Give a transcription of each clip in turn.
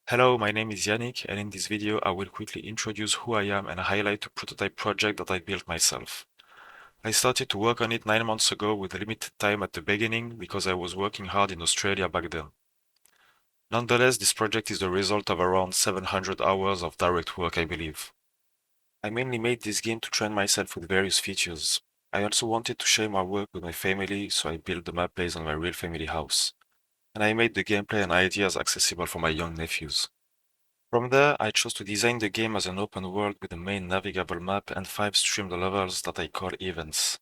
Hello, my name is Yannick, and in this video I will quickly introduce who I am and highlight a prototype project that I built myself. I started to work on it 9 months ago with limited time at the beginning because I was working hard in Australia back then. Nonetheless, this project is the result of around 700 hours of direct work, I believe. I mainly made this game to train myself with various features. I also wanted to share my work with my family, so I built the map based on my real family house. And I made the gameplay and ideas accessible for my young nephews. From there, I chose to design the game as an open world with a main navigable map and 5 streamed levels that I call events.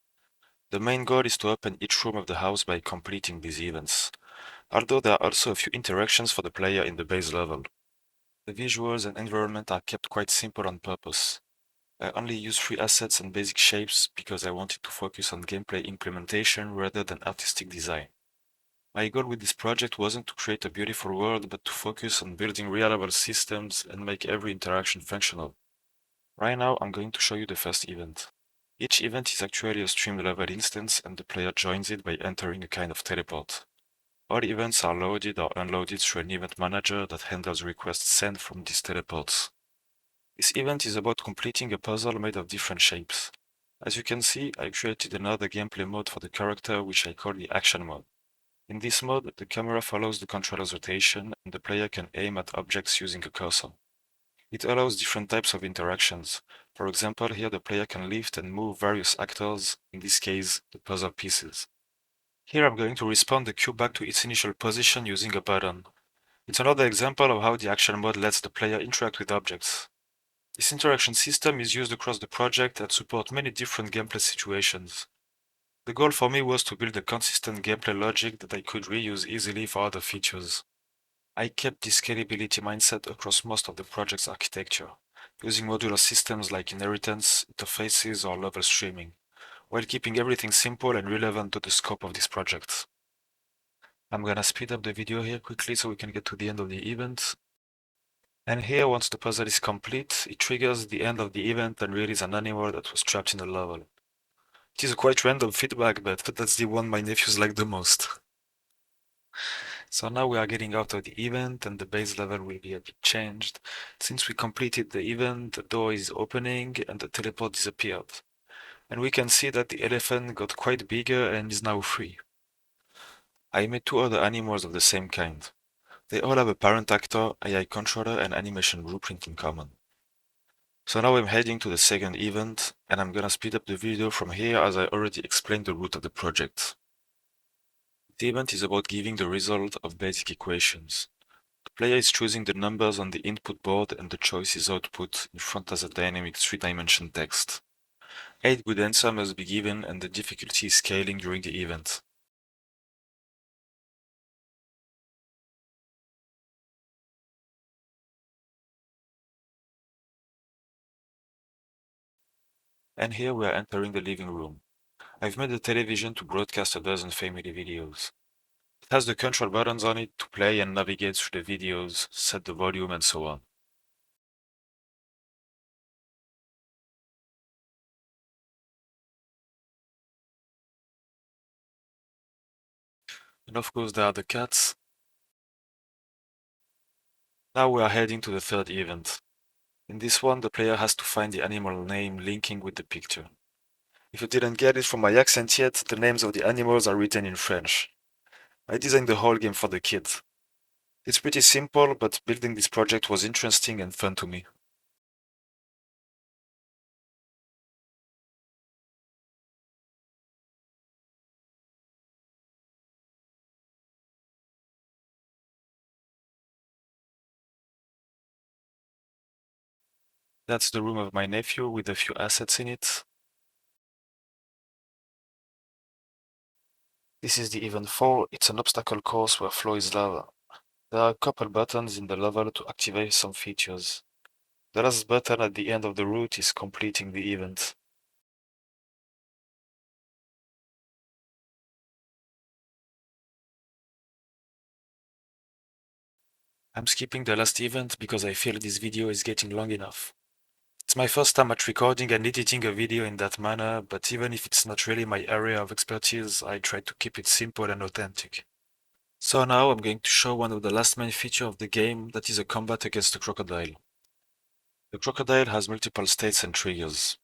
The main goal is to open each room of the house by completing these events, although there are also a few interactions for the player in the base level. The visuals and environment are kept quite simple on purpose. I only use 3 assets and basic shapes because I wanted to focus on gameplay implementation rather than artistic design. My goal with this project wasn't to create a beautiful world, but to focus on building reliable systems and make every interaction functional. Right now, I'm going to show you the first event. Each event is actually a streamed level instance, and the player joins it by entering a kind of teleport. All events are loaded or unloaded through an event manager that handles requests sent from these teleports. This event is about completing a puzzle made of different shapes. As you can see, I created another gameplay mode for the character, which I call the action mode. In this mode, the camera follows the controller's rotation, and the player can aim at objects using a cursor. It allows different types of interactions. For example, here the player can lift and move various actors, in this case, the puzzle pieces. Here I'm going to respawn the cube back to its initial position using a button. It's another example of how the action mode lets the player interact with objects. This interaction system is used across the project and supports many different gameplay situations. The goal for me was to build a consistent gameplay logic that I could reuse easily for other features. I kept this scalability mindset across most of the project's architecture, using modular systems like inheritance, interfaces, or level streaming, while keeping everything simple and relevant to the scope of this project. I'm gonna speed up the video here quickly so we can get to the end of the event. And here, once the puzzle is complete, it triggers the end of the event and releases an animal that was trapped in the level. It is a quite random feedback, but that's the one my nephews like the most. So now we are getting out of the event and the base level will be a bit changed. Since we completed the event, the door is opening and the teleport disappeared. And we can see that the elephant got quite bigger and is now free. I made 2 other animals of the same kind. They all have a parent actor, AI controller, and animation blueprint in common. So now I'm heading to the second event, and I'm gonna speed up the video from here as I already explained the root of the project. The event is about giving the result of basic equations. The player is choosing the numbers on the input board and the choice is output in front as a dynamic 3-dimension text. 8 good answers must be given and the difficulty is scaling during the event. And here we are entering the living room. I've made a television to broadcast a dozen family videos. It has the control buttons on it to play and navigate through the videos, set the volume and so on. And of course there are the cats. Now we are heading to the third event. In this one, the player has to find the animal name linking with the picture. If you didn't get it from my accent yet, the names of the animals are written in French. I designed the whole game for the kids. It's pretty simple, but building this project was interesting and fun to me. That's the room of my nephew with a few assets in it. This is the event 4. It's an obstacle course where flow is lava. There are a couple buttons in the level to activate some features. The last button at the end of the route is completing the event. I'm skipping the last event because I feel this video is getting long enough. It's my first time at recording and editing a video in that manner, but even if it's not really my area of expertise, I try to keep it simple and authentic. So now I'm going to show one of the last main features of the game, that is a combat against the crocodile. The crocodile has multiple states and triggers.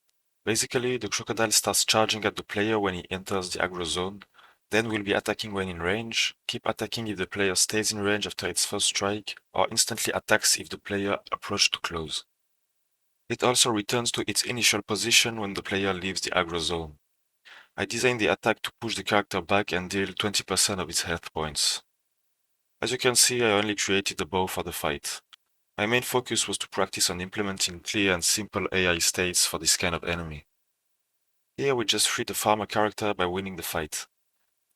Basically, the crocodile starts charging at the player when he enters the aggro zone, then will be attacking when in range, keep attacking if the player stays in range after its first strike, or instantly attacks if the player approaches too close. It also returns to its initial position when the player leaves the aggro zone. I designed the attack to push the character back and deal 20% of its health points. As you can see, I only created the bow for the fight. My main focus was to practice on implementing clear and simple AI states for this kind of enemy. Here we just free the farmer character by winning the fight.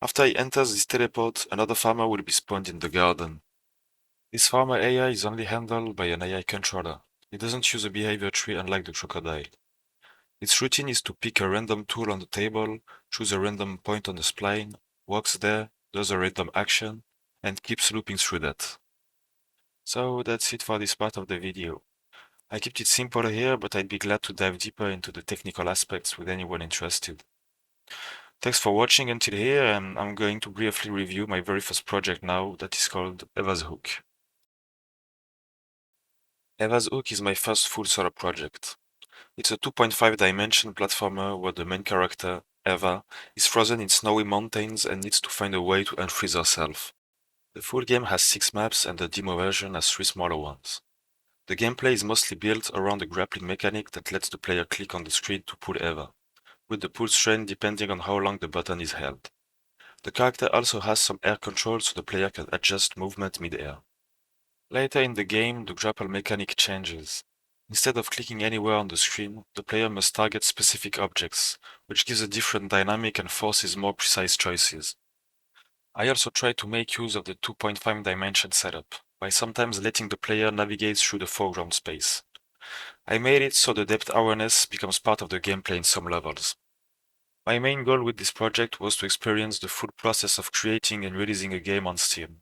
After he enters this teleport, another farmer will be spawned in the garden. This farmer AI is only handled by an AI controller. It doesn't use a behavior tree unlike the crocodile. Its routine is to pick a random tool on the table, choose a random point on the spline, walks there, does a random action, and keeps looping through that. So that's it for this part of the video. I kept it simple here, but I'd be glad to dive deeper into the technical aspects with anyone interested. Thanks for watching until here, and I'm going to briefly review my very first project now that is called Eva's Hook. Eva's Hook is my first full solo project. It's a 2.5 dimension platformer where the main character, Eva, is frozen in snowy mountains and needs to find a way to unfreeze herself. The full game has 6 maps and the demo version has 3 smaller ones. The gameplay is mostly built around a grappling mechanic that lets the player click on the screen to pull Eva, with the pull strength depending on how long the button is held. The character also has some air control so the player can adjust movement mid-air. Later in the game, the grapple mechanic changes. Instead of clicking anywhere on the screen, the player must target specific objects, which gives a different dynamic and forces more precise choices. I also try to make use of the 2.5 dimension setup, by sometimes letting the player navigate through the foreground space. I made it so the depth awareness becomes part of the gameplay in some levels. My main goal with this project was to experience the full process of creating and releasing a game on Steam.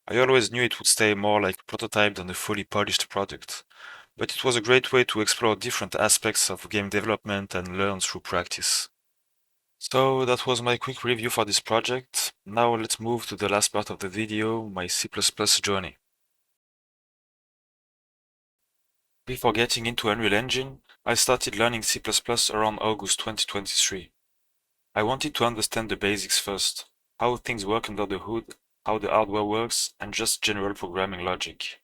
I always knew it would stay more like a prototype than a fully polished product, but it was a great way to explore different aspects of game development and learn through practice. So that was my quick review for this project. Now let's move to the last part of the video, my C++ journey. Before getting into Unreal Engine, I started learning C++ around August 2023. I wanted to understand the basics first, how things work under the hood, how the hardware works, and just general programming logic.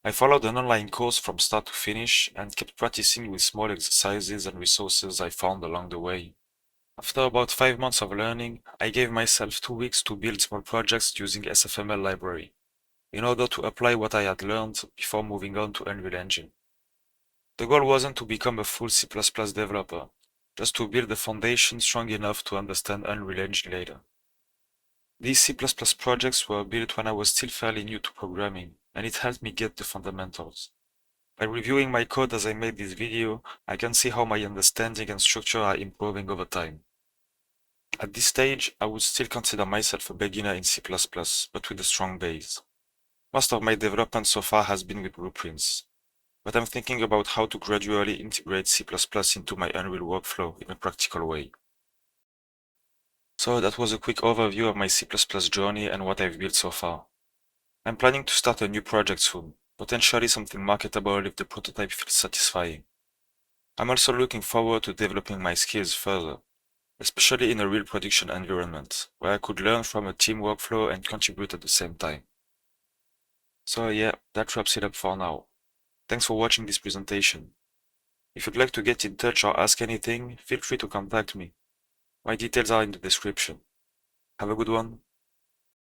I followed an online course from start to finish and kept practicing with small exercises and resources I found along the way. After about 5 months of learning, I gave myself 2 weeks to build small projects using SFML library, in order to apply what I had learned before moving on to Unreal Engine. The goal wasn't to become a full C++ developer, just to build a foundation strong enough to understand Unreal Engine later. These C++ projects were built when I was still fairly new to programming, and it helped me get the fundamentals. By reviewing my code as I made this video, I can see how my understanding and structure are improving over time. At this stage, I would still consider myself a beginner in C++, but with a strong base. Most of my development so far has been with blueprints, but I'm thinking about how to gradually integrate C++ into my Unreal workflow in a practical way. So that was a quick overview of my C++ journey and what I've built so far. I'm planning to start a new project soon, potentially something marketable if the prototype feels satisfying. I'm also looking forward to developing my skills further, especially in a real production environment, where I could learn from a team workflow and contribute at the same time. So yeah, that wraps it up for now. Thanks for watching this presentation. If you'd like to get in touch or ask anything, feel free to contact me. My details are in the description. Have a good one.